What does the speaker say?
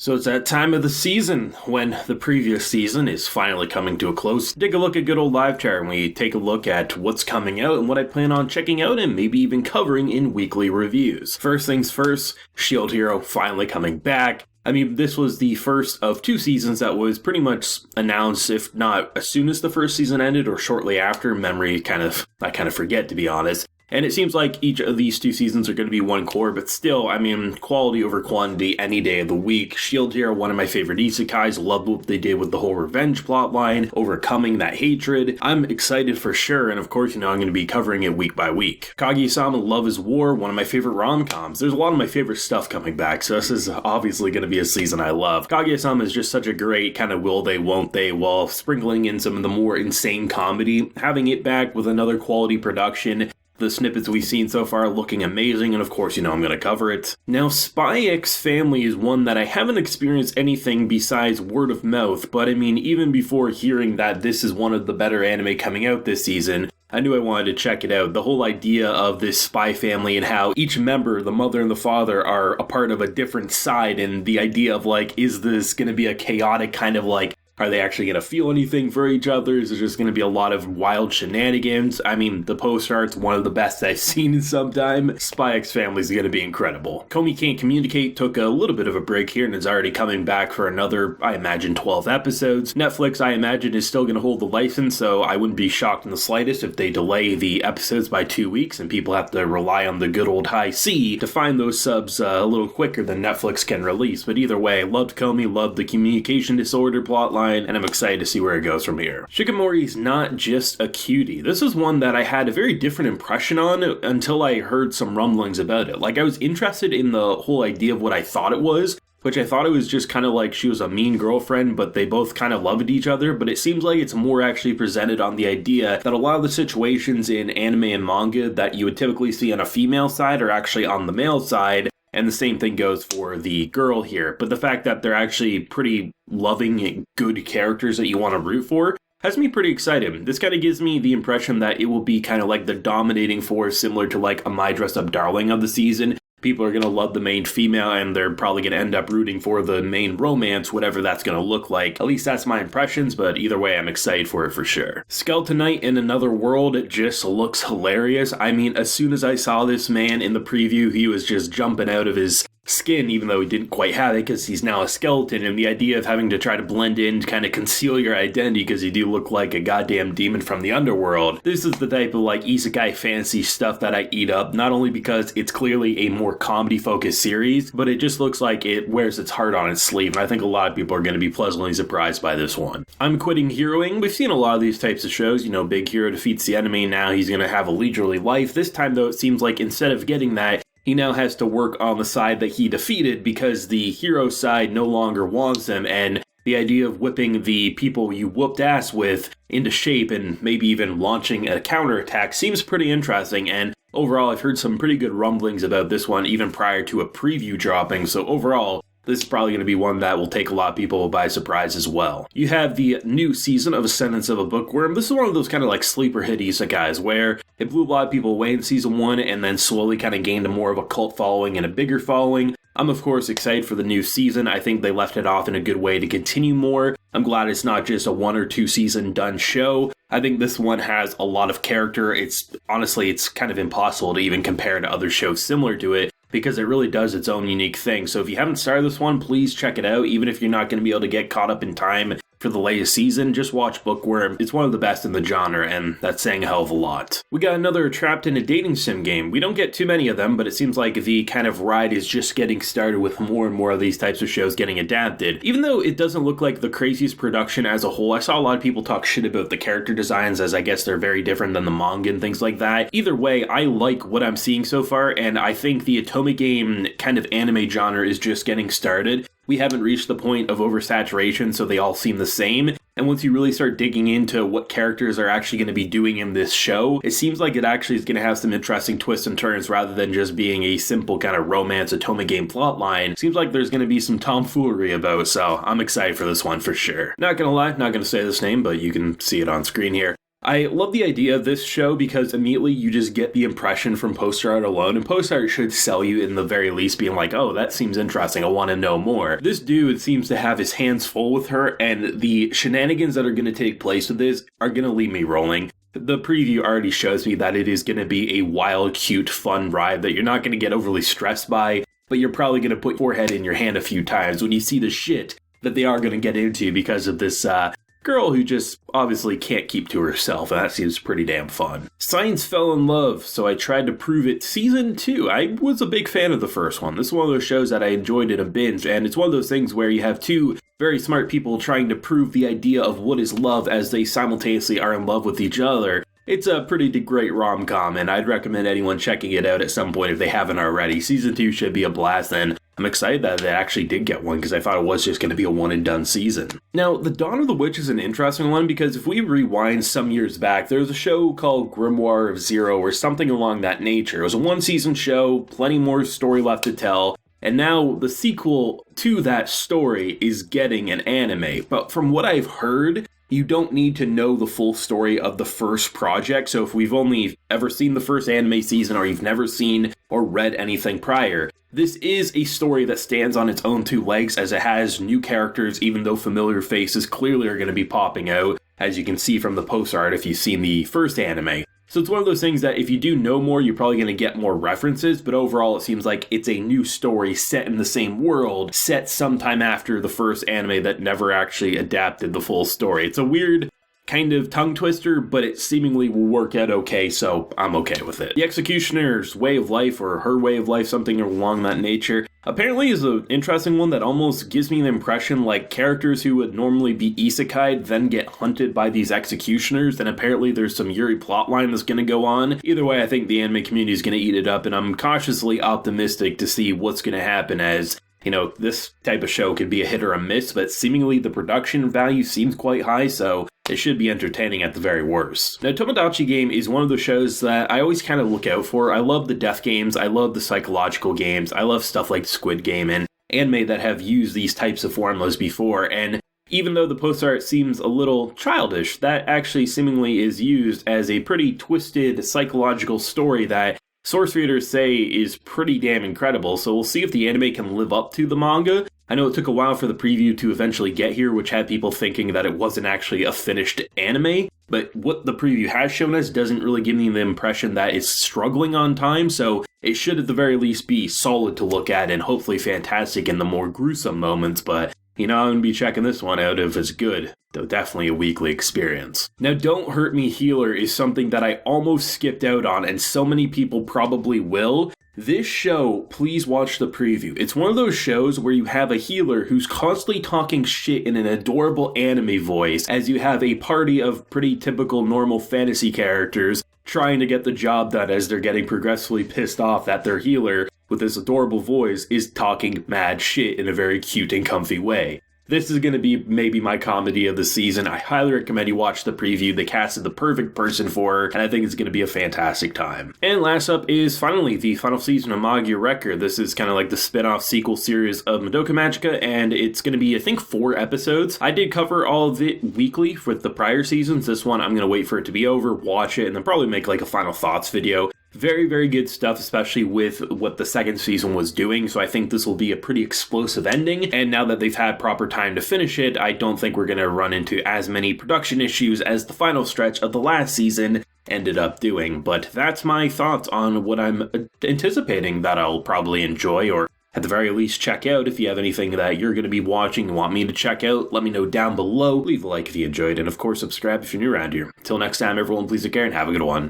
So it's that time of the season when the previous season is finally coming to a close. Take a look at good old Live Chart and we take a look at what's coming out and what I plan on checking out and maybe even covering in weekly reviews. First things first, Shield Hero finally coming back. I mean, this was the first of two seasons that was pretty much announced, if not as soon as the first season ended or shortly after. I kind of forget, to be honest. And it seems like each of these two seasons are going to be one core, but still, I mean, quality over quantity any day of the week. Shield Hero, one of my favorite isekais, loved what they did with the whole revenge plotline, overcoming that hatred. I'm excited for sure, and of course, I'm going to be covering it week by week. Kaguya-sama, Love is War, one of my favorite rom-coms. There's a lot of my favorite stuff coming back, so this is obviously going to be a season I love. Kaguya-sama is just such a great kind of will they, won't they, while sprinkling in some of the more insane comedy. Having it back with another quality production. The snippets we've seen so far looking amazing, and of course, I'm going to cover it. Now, Spy X Family is one that I haven't experienced anything besides word of mouth, but I mean, even before hearing that this is one of the better anime coming out this season, I knew I wanted to check it out. The whole idea of this spy family and how each member, the mother and the father, are a part of a different side, and the idea of is this going to be a chaotic kind of are they actually going to feel anything for each other? Is there just going to be a lot of wild shenanigans? I mean, the post art's one of the best I've seen in some time. Spy X Family is going to be incredible. Komi Can't Communicate took a little bit of a break here and is already coming back for another, I imagine, 12 episodes. Netflix, I imagine, is still going to hold the license, so I wouldn't be shocked in the slightest if they delay the episodes by 2 weeks and people have to rely on the good old high C to find those subs a little quicker than Netflix can release. But either way, loved Komi, loved the communication disorder plotline, and I'm excited to see where it goes from here. Shikimori is not just a cutie. This is one that I had a very different impression on until I heard some rumblings about it. I was interested in the whole idea of what I thought it was, which I thought it was just kind of she was a mean girlfriend, but they both kind of loved each other, but it seems like it's more actually presented on the idea that a lot of the situations in anime and manga that you would typically see on a female side are actually on the male side. And the same thing goes for the girl here. But the fact that they're actually pretty loving, good characters that you want to root for has me pretty excited. This kind of gives me the impression that it will be kind of like the dominating force, similar to a My Dressed Up Darling of the season. People are going to love the main female, and they're probably going to end up rooting for the main romance, whatever that's going to look like. At least that's my impressions, but either way, I'm excited for it for sure. Skeleton Knight in Another World, it just looks hilarious. I mean, as soon as I saw this man in the preview, he was just jumping out of his skin, even though he didn't quite have it because he's now a skeleton, and the idea of having to try to blend in to kind of conceal your identity because you do look like a goddamn demon from the underworld. This is the type of isekai fantasy stuff that I eat up, not only because it's clearly a more comedy focused series, but it just looks like it wears its heart on its sleeve, and I think a lot of people are going to be pleasantly surprised by this one. I'm quitting heroing. We've seen a lot of these types of shows, big hero defeats the enemy, now he's going to have a leisurely life. This time though, it seems like instead of getting that, he now has to work on the side that he defeated because the hero side no longer wants him, and the idea of whipping the people you whooped ass with into shape and maybe even launching a counterattack seems pretty interesting, and overall I've heard some pretty good rumblings about this one even prior to a preview dropping, so overall this is probably going to be one that will take a lot of people by surprise as well. You have the new season of Ascendance of a Bookworm. This is one of those kind of sleeper hit isekais where it blew a lot of people away in season 1 and then slowly kind of gained a more of a cult following and a bigger following. I'm of course excited for the new season. I think they left it off in a good way to continue more. I'm glad it's not just a 1 or 2 season done show. I think this one has a lot of character. It's kind of impossible to even compare to other shows similar to it, because it really does its own unique thing. So if you haven't started this one, please check it out. Even if you're not going to be able to get caught up in time for the latest season, just watch Bookworm. It's one of the best in the genre, and that's saying a hell of a lot. We got another Trapped in a Dating Sim game. We don't get too many of them, but it seems like the kind of ride is just getting started with more and more of these types of shows getting adapted. Even though it doesn't look like the craziest production as a whole, I saw a lot of people talk shit about the character designs, as I guess they're very different than the manga and things like that. Either way, I like what I'm seeing so far, and I think the Tomodachi Game kind of anime genre is just getting started. We haven't reached the point of oversaturation, so they all seem the same. And once you really start digging into what characters are actually going to be doing in this show, it seems like it actually is going to have some interesting twists and turns rather than just being a simple kind of romance Tomodachi Game plotline. Seems like there's going to be some tomfoolery about, so I'm excited for this one for sure. Not going to lie, not going to say this name, but you can see it on screen here. I love the idea of this show because immediately you just get the impression from poster art alone, and poster art should sell you in the very least, being like, oh, that seems interesting, I want to know more. This dude seems to have his hands full with her, and the shenanigans that are going to take place with this are going to leave me rolling. The preview already shows me that it is going to be a wild, cute, fun ride that you're not going to get overly stressed by, but you're probably going to put your forehead in your hand a few times when you see the shit that they are going to get into because of this, girl who just obviously can't keep to herself, and that seems pretty damn fun. Science fell in love, so I tried to prove it. Season 2, I was a big fan of the first one. This is one of those shows that I enjoyed in a binge, and it's one of those things where you have two very smart people trying to prove the idea of what is love as they simultaneously are in love with each other. It's a pretty great rom-com, and I'd recommend anyone checking it out at some point if they haven't already. Season 2 should be a blast, and I'm excited that they actually did get one because I thought it was just going to be a one-and-done season. Now, The Dawn of the Witch is an interesting one because if we rewind some years back, there was a show called Grimoire of Zero or something along that nature. It was a one-season show, plenty more story left to tell, and now the sequel to that story is getting an anime. But from what I've heard, you don't need to know the full story of the first project, so if we've only ever seen the first anime season or you've never seen or read anything prior, this is a story that stands on its own two legs as it has new characters, even though familiar faces clearly are going to be popping out, as you can see from the post art if you've seen the first anime. So it's one of those things that if you do know more, you're probably going to get more references, but overall it seems like it's a new story set in the same world, set sometime after the first anime that never actually adapted the full story. It's a weird kind of tongue twister, but it seemingly will work out okay, so I'm okay with it. The Executioner's way of life, or her way of life, something along that nature, apparently is an interesting one that almost gives me the impression like characters who would normally be isekai then get hunted by these executioners, and apparently there's some Yuri plotline that's going to go on. Either way, I think the anime community is going to eat it up, and I'm cautiously optimistic to see what's going to happen as, you know, this type of show can be a hit or a miss, but seemingly the production value seems quite high, so it should be entertaining at the very worst. Now, Tomodachi Game is one of the shows that I always kind of look out for. I love the death games, I love the psychological games, I love stuff like Squid Game and anime that have used these types of formulas before, and even though the post art seems a little childish, that actually seemingly is used as a pretty twisted psychological story that source readers say is pretty damn incredible, so we'll see if the anime can live up to the manga. I know it took a while for the preview to eventually get here, which had people thinking that it wasn't actually a finished anime, but what the preview has shown us doesn't really give me the impression that it's struggling on time, so it should at the very least be solid to look at and hopefully fantastic in the more gruesome moments, but you know, I'm going to be checking this one out if it's good, though definitely a weekly experience. Now, Don't Hurt Me Healer is something that I almost skipped out on, and so many people probably will. This show, please watch the preview. It's one of those shows where you have a healer who's constantly talking shit in an adorable anime voice, as you have a party of pretty typical normal fantasy characters trying to get the job done as they're getting progressively pissed off that their healer, with this adorable voice, is talking mad shit in a very cute and comfy way. This is going to be maybe my comedy of the season. I highly recommend you watch the preview. They casted the perfect person for her, and I think it's going to be a fantastic time. And last up is finally the final season of Magia Record. This is kind of like the spin-off sequel series of Madoka Magica, and it's going to be, I think, 4 episodes. I did cover all of it weekly for the prior seasons. This one, I'm going to wait for it to be over, watch it, and then probably make like a final thoughts video. Very, very good stuff, especially with what the second season was doing, so I think this will be a pretty explosive ending, and now that they've had proper time to finish it, I don't think we're going to run into as many production issues as the final stretch of the last season ended up doing. But that's my thoughts on what I'm anticipating that I'll probably enjoy, or at the very least check out. If you have anything that you're going to be watching and want me to check out, let me know down below. Leave a like if you enjoyed, and of course subscribe if you're new around here. Until next time, everyone, please take care and have a good one.